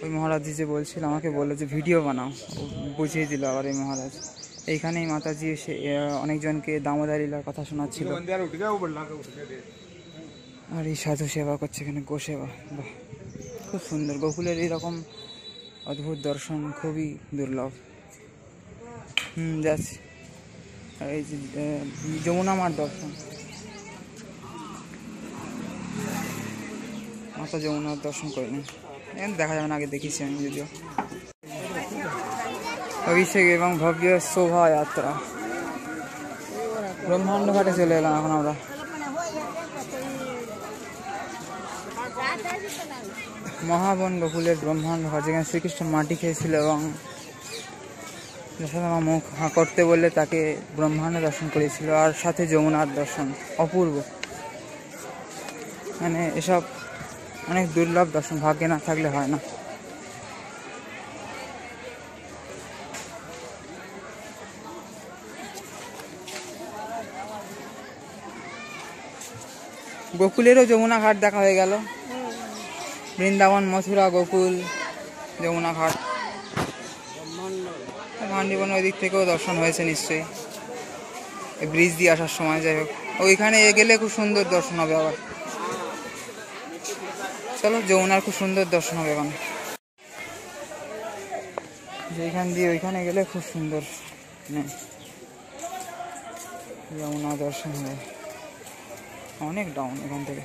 ওই মহারাজজি যে বলছিল আমাকে বললো যে ভিডিও বানাও, বুঝিয়ে দিল আবার এই মহারাজ। এইখানেই মাতাজি এসে অনেকজনকে দামোদর লীলার কথা শোনাচ্ছিল, আর এই সাধু সেবা করছে এখানে, গো সেবা। বাহ, খুব সুন্দর। গোকুলের এইরকম অদ্ভুত দর্শন খুবই দুর্লভ। যাচ্ছি। আর এই যে যমুনা মার দর্শন, মাতা যমুনার দর্শন করে নিন। এখন দেখা যাবে না, আগে দেখিছি আমি যদিও। অভিষেক এবং ভব্য শোভাযাত্রা। ব্রহ্মাণ্ড ঘাটে চলে এলাম এখন আমরা। মহাবন গোকুলের ব্রহ্মাণ্ড ঘাট, যেখানে শ্রীকৃষ্ণ মাটি খেয়েছিল এবং যশোদা মা মুখ হাঁ করতে বললে তাকে ব্রহ্মাণ্ড দর্শন করেছিল, আর সাথে যমুনার দর্শন। অপূর্ব, মানে এসব অনেক দুর্লভ দর্শন, ভাগ্যে না থাকলে হয় না। গোকুলেরও যমুনা ঘাট দেখা হয়ে গেল। বৃন্দাবন, মথুরা, গোকুল, যমুনা ঘাট, ভান্ডিবন ওই দিক থেকেও দর্শন হয়েছে নিশ্চয়ই, ব্রিজ দিয়ে আসার সময়। যাই হোক, ওইখানে গেলে খুব সুন্দর দর্শন হবে আবার। চলো, যমুনার খুব সুন্দর দর্শন হবে এখন। যেখান দিয়ে ওইখানে গেলে খুব সুন্দর যমুনা দর্শন হবে। অনেক ডাউন এখান থেকে।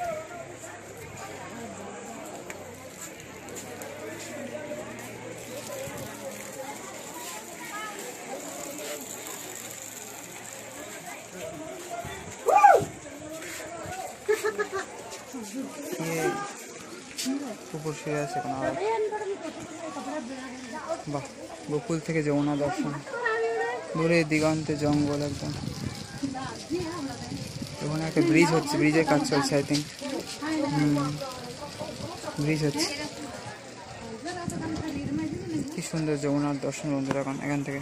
কুকুর শুয়ে আছে এখন। বাহ, গোকুল থেকে যমুনা দর্শন। দূরে দিগন্তে জঙ্গল একদম। ওখানে একটা ব্রিজ হচ্ছে, ব্রিজের কাজ চলছে আই থিঙ্ক। ব্রিজ হচ্ছে। কি সুন্দর যমুনার দর্শন বন্ধুরা এখন এখান থেকে।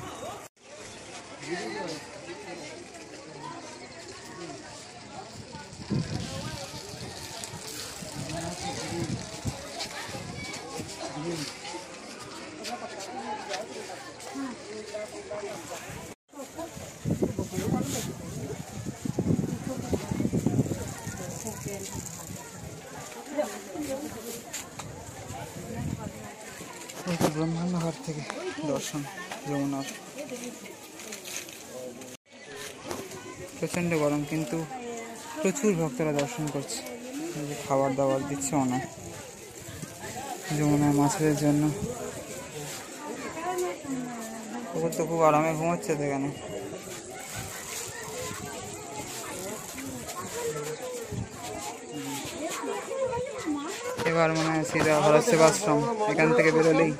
ব্রহ্মাণ্ড ঘাট থেকে দর্শন যমুনার। প্রচণ্ড গরম, কিন্তু প্রচুর ভক্তরা দর্শন করছে। খাবার দাবার দিচ্ছে অনেক যমুনার মাছের জন্য। কুকুর তো খুব আরামে ঘুমাচ্ছে এখানে। এবার মনে হয় সিধা ভারত সেবাশ্রম, এখান থেকে বেরোলেই।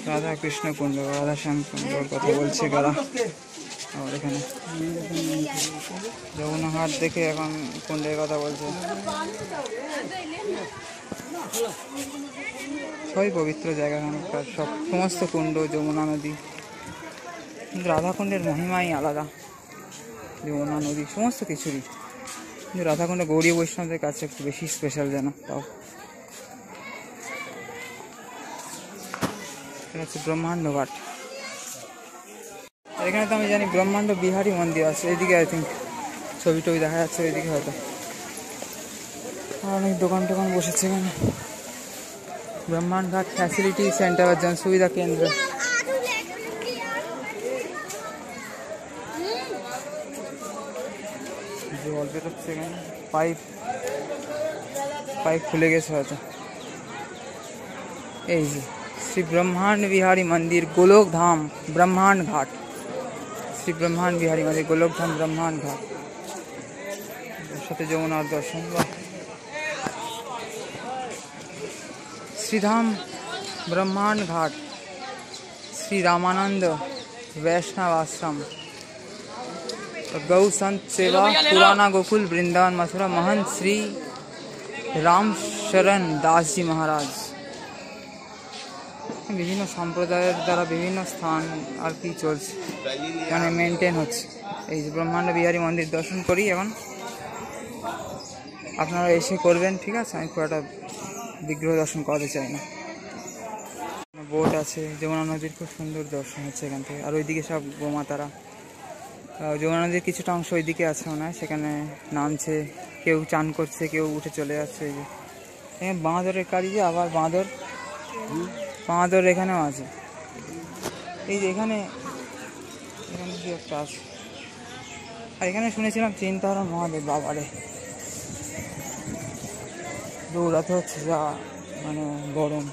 রাধা কৃষ্ণ কুণ্ড, রাধা শ্যাম কুণ্ডর কথা বলছে কারা। আবার এখানে যমুনা ঘাট দেখে এখন কুণ্ডের কথা বলছে। সবই পবিত্র জায়গা এখানকার, সব সমস্ত কুণ্ড, যমুনা নদী। কিন্তু রাধাকুণ্ডের মহিমাই আলাদা। যমুনা নদী সমস্ত কিছুরই, কিন্তু রাধাকুণ্ড গৌরী বৈষ্ণবদের কাছে একটু বেশি স্পেশাল যেন। তাও এটা হচ্ছে ব্রহ্মাণ্ড ঘাট। এখানে তো আমি জানি ব্রহ্মাণ্ড বিহারী মন্দির আছে, এইদিকে আই থিঙ্ক ছবি টবি দেখা যাচ্ছে ওইদিকে হয়তো। অনেক দোকান টোকান বসেছে এখানে। ব্রহ্মাণ্ড ঘাট ফ্যাসিলিটি সেন্টার বা জন সুবিধা কেন্দ্র। জল বেরোচ্ছে এখানে, পাইপ খুলে গেছে হয়তো। এই যে শ্রী ব্রহ্মাণ্ড বিহারী মন্দির, গোলক ধাম, ব্রহ্মাণ্ড ঘাট। শ্রী ব্রহ্মাণ্ড বিহারী মন্দির, গোলক ধাম, ব্রহ্মাণ্ড ঘাট, সাথে যমুনার দর্শন। श्रीधाम ब्रह्मांड घाट, श्री रामानंद वैष्णव आश्रम, गौ संत सेवा, पुराना गोकुल, वृंदावन, मथुरा, महंत श्री राम शरण दास जी महाराज। বিভিন্ন সম্প্রদায়ের দ্বারা বিভিন্ন স্থান আর কি চলছে, মানে মেনটেন হচ্ছে। এই যে ব্রহ্মাণ্ড বিহারী মন্দির দর্শন করি এখন, আপনারা এসে করবেন, ঠিক আছে? আমি খুব একটা বিগ্রহ দর্শন করাতে চাই না। বোট আছে, যমুনা নদীর খুব সুন্দর দর্শন হচ্ছে এখান থেকে। আর ওইদিকে সব গোমাতারা, যমুনা নদীর কিছুটা অংশ ওইদিকে আছে মনে হয়, সেখানে নামছে, কেউ চান করছে, কেউ উঠে চলে যাচ্ছে। এই যে এখানে বাঁদরের কারি, যে আবার বাঁদর এখানেও আছে। এই যে এখানে কি একটা আছে। আর এখানে শুনেছিলাম চিন্তাহারা মহাদেব, বাবারে দৌড়াতে হচ্ছে, যা মানে গরম।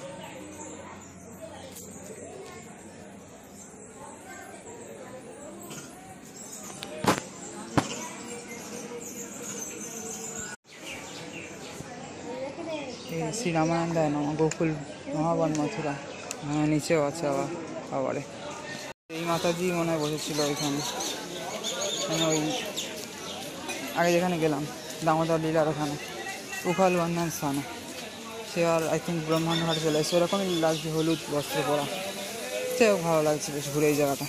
শ্রী রামায়ণ দেয় না গোকুল মহাবন মথুরা, নিচেও আছে আবার বাবারে। এই মাতাজি মনে হয় বসেছিল ওইখানে, মানে ওই আগে যেখানে গেলাম দামোদর লীলার ওখানে, উখাল বন্ধন স্থানে। সে আর আই থিঙ্ক ব্রহ্মাণ্ড ঘাটে চলে এসে, ওরকমই লাগছে, হলুদ বস্ত্র পরা। সেও ভালো লাগছে বেশ ঘুরে এই জায়গাটা।